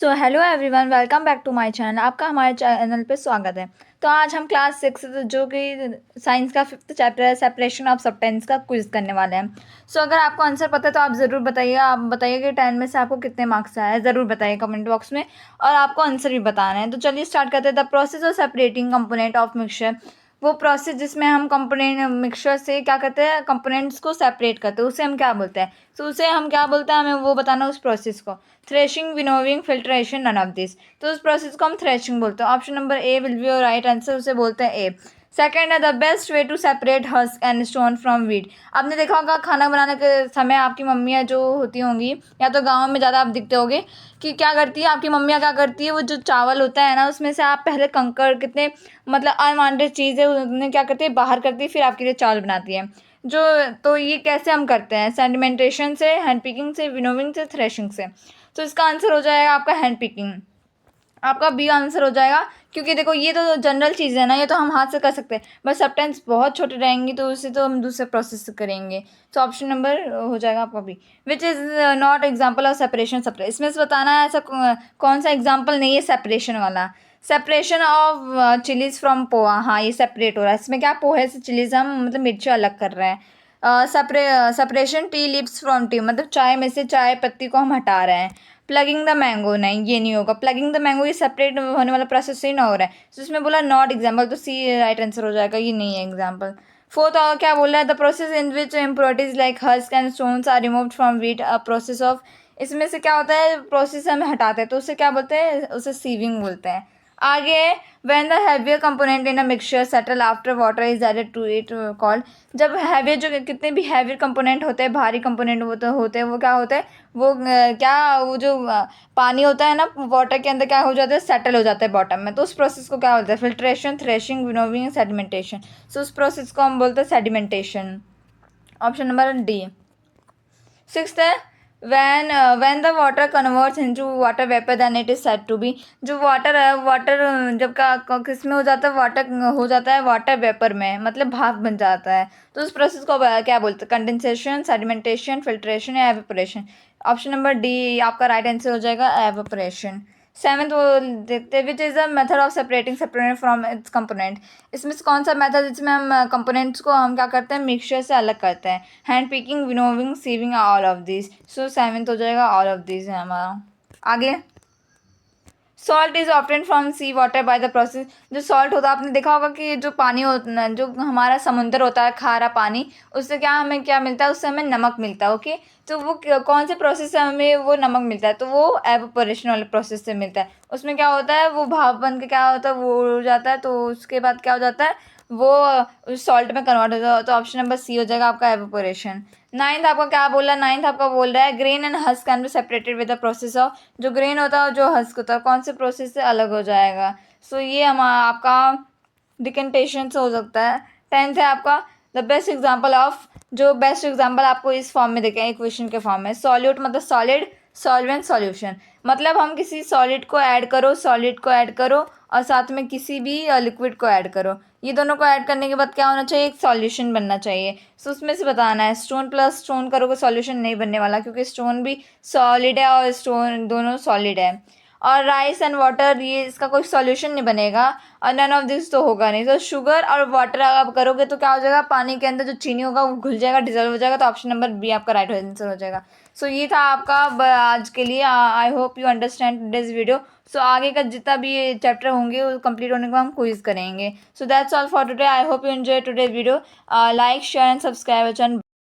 So hello everyone, welcome back to my channel. आपका हमारे channel पे स्वागत है। तो आज हम क्लास 6 जो कि साइंस का 5th चैप्टर है, सेपरेशन ऑफ सब्सटेंस का क्विज करने वाले हैं। सो अगर आपको आंसर पता है तो आप ज़रूर बताइए। आप बताइए कि 10 में से आपको कितने मार्क्स आए हैं, ज़रूर बताइए कमेंट बॉक्स में। और आपको आंसर भी बताना है। तो चलिए स्टार्ट करते हैं। The process of separating component of mixture, वो प्रोसेस जिसमें हम कंपोनेंट मिक्सचर से क्या करते हैं, कंपोनेंट्स को सेपरेट करते हैं, उसे हम क्या बोलते हैं। तो उसे हम क्या बोलते हैं, हमें वो बताना उस प्रोसेस को। Threshing, winnowing, filtration, none of this. तो उस प्रोसेस को हम थ्रेशिंग बोलते हैं। Option number A will be your right answer, उसे बोलते हैं ए। सेकेंड है the best way to separate husk and stone from wheat. आपने देखा होगा खाना बनाने के समय आपकी मम्मियाँ जो होती होंगी, या तो गाँव में ज़्यादा आप दिखते होंगे कि क्या करती है आपकी मम्मियाँ, क्या करती है, वो जो चावल होता है ना, उसमें से आप पहले कंकड़ कितने मतलब अनवांटेड चीज़ें उन्हें क्या करती है, बाहर करती है, फिर आपके लिए चावल बनाती है। जो तो ये कैसे हम करते हैं, सेडिमेंटेशन से, हैंड पिकिंग से, विनोविंग से, थ्रेशिंग से। तो इसका आंसर हो जाएगा आपका हैंड पिकिंग। आपका बी आंसर हो जाएगा, क्योंकि देखो ये तो जनरल चीज़ है ना, ये तो हम हाथ से कर सकते हैं, बट सब्सटेंस बहुत छोटे रहेंगी तो उसे तो हम दूसरे प्रोसेस से करेंगे। तो ऑप्शन नंबर हो जाएगा आपका B, which is not example of separation separate. इसमें से बताना है ऐसा कौन सा एग्जाम्पल नहीं है सेपरेशन वाला। Separation of chillies from poha, हाँ ये सेपरेट हो रहा है। इसमें क्या, पोहे से चिलीज हम मतलब मिर्ची अलग कर रहे हैं। Separation T lips from T, मतलब चाय में से चाय पत्ती को हम हटा रहे हैं। प्लगिंग द मैंगो, नहीं ये नहीं होगा। प्लगिंग द मैंगो ये सेपरेट होने वाला प्रोसेस ही ना हो रहा है, तो इसमें बोला नॉट एग्जाम्पल, तो सी राइट आंसर हो जाएगा, ये नहीं है एग्जाम्पल। फोर्थ और क्या बोल रहा है, the process in which impurities like husk and stones are removed from wheat, a process of. इसमें से क्या होता है, प्रोसेस हमें हटाते हैं तो उसे क्या बोलते हैं, उसे सीविंग बोलते हैं। आगे, when the heavier component in a mixture settle after water is added to it called. जब हैवियर, जो कितने भी हैवियर कंपोनेंट होते हैं, भारी कंपोनेंट होते हैं, वो क्या होते हैं, वो वो जो पानी होता है ना वाटर के अंदर, क्या हो जाता है, सेटल हो जाता है बॉटम में। तो उस प्रोसेस को क्या बोलते हैं, फिल्ट्रेशन, थ्रेशिंग, विनोविंग, सेडिमेंटेशन। सो उस प्रोसेस को हम बोलते हैं sedimentation. Option number D. Sixth है, when the water converts into water vapor then it is said to be। जो वाटर है, वाटर जब का किस में हो जाता है, वाटर हो जाता है वाटर वेपर में, मतलब भाप बन जाता है। तो उस प्रोसेस को क्या बोलते हैं, कंडेंसेशन, सेडिमेंटेशन, फिल्ट्रेशन या एवेपोरेशन। ऑप्शन नंबर डी आपका राइट आंसर हो जाएगा, एवेपोरेशन। सेवन्थ वो देखते हैं, which is the method of separating separate from its component. इसमें से कौन सा मेथड जिसमें हम कंपोनेंट्स को हम क्या करते हैं, मिक्सचर से अलग करते हैं। Hand picking, winnowing, sieving, all of this. So seventh हो जाएगा, ऑल ऑफ दिस है हमारा। आगे, salt is obtain from sea water by the process. जो सॉल्ट होता है, आपने देखा होगा कि जो पानी होता, जो हमारा समुंदर होता है, खारा पानी, उससे क्या हमें क्या मिलता है, उससे हमें नमक मिलता है। ओके, तो वो कौन से प्रोसेस से हमें वो नमक मिलता है, तो वो एवापोरेशन वाले प्रोसेस से मिलता है। उसमें क्या होता है, वो भाप बन के क्या होता है, वो उड़ जाता है, तो उसके बाद क्या हो जाता है, वो सॉल्ट में कन्वर्ट हो जाता है। तो ऑप्शन नंबर सी हो जाएगा आपका, एवापोरेशन। नाइन्थ आपका क्या बोल रहा है, नाइन्थ आपका बोल रहा है, grain and husk can be separated with the process of. जो ग्रेन होता है और जो हस्क होता है, कौन से प्रोसेस से अलग हो जाएगा। सो ये हम आपका डिकेंटेशन से हो सकता है। टेंथ है आपका, द बेस्ट एग्जाम्पल ऑफ। जो बेस्ट एग्जाम्पल आपको इस फॉर्म में देखें, इक्वेशन के फॉर्म में। सॉल्यूट मतलब सॉलिड, सॉल्वेंट, सॉल्यूशन। मतलब हम किसी सॉलिड को ऐड करो, सॉलिड को ऐड करो, और साथ में किसी भी लिक्विड को ऐड करो। ये दोनों को ऐड करने के बाद क्या होना चाहिए, एक सॉल्यूशन बनना चाहिए। सो उसमें से बताना है, स्टोन प्लस स्टोन करोगे सॉल्यूशन नहीं बनने वाला, क्योंकि स्टोन भी सॉलिड है और स्टोन दोनों सॉलिड है। और राइस एंड वाटर, ये इसका कोई सॉल्यूशन नहीं बनेगा, और नन ऑफ दिस तो होगा नहीं। तो शुगर और वाटर आप करोगे तो क्या हो जाएगा, पानी के अंदर जो चीनी होगा वो घुल जाएगा, डिजोल्व हो जाएगा। तो ऑप्शन नंबर बी आपका राइट आंसर हो जाएगा। सो ये था आपका आज के लिए। I hope you understand this video. So आगे का जितना भी चैप्टर होंगे वो कंप्लीट होने को हम क्विज करेंगे। So that's all for today. I hope you enjoy today video. Like, share and subscribe channel.